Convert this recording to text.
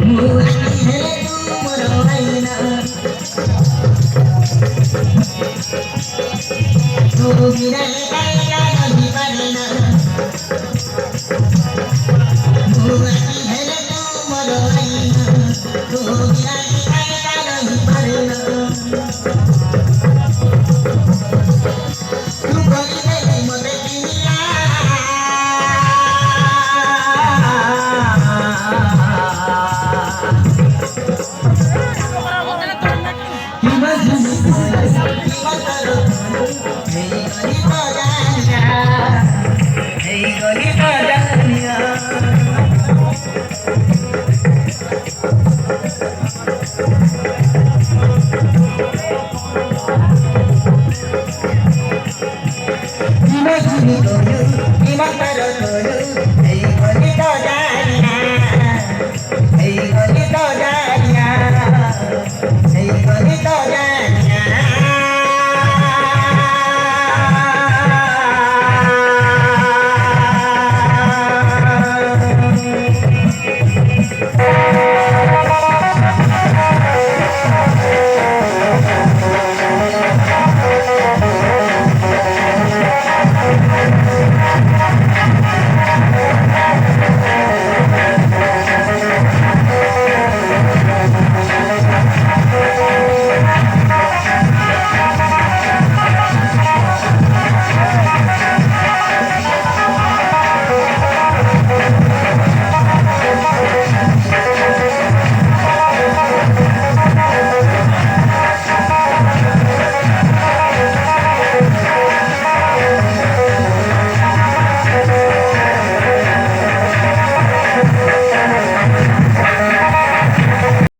मुआनी हेले तू मोर आईना तू बिना कायला नहीं पारेना मुआनी हेले तू मोर आईना तू बिना कायला नहीं पारेना तू कोई नहीं मते किनिया Hãy subscribe cho kênh Ghiền Mì Gõ để không bỏ lỡ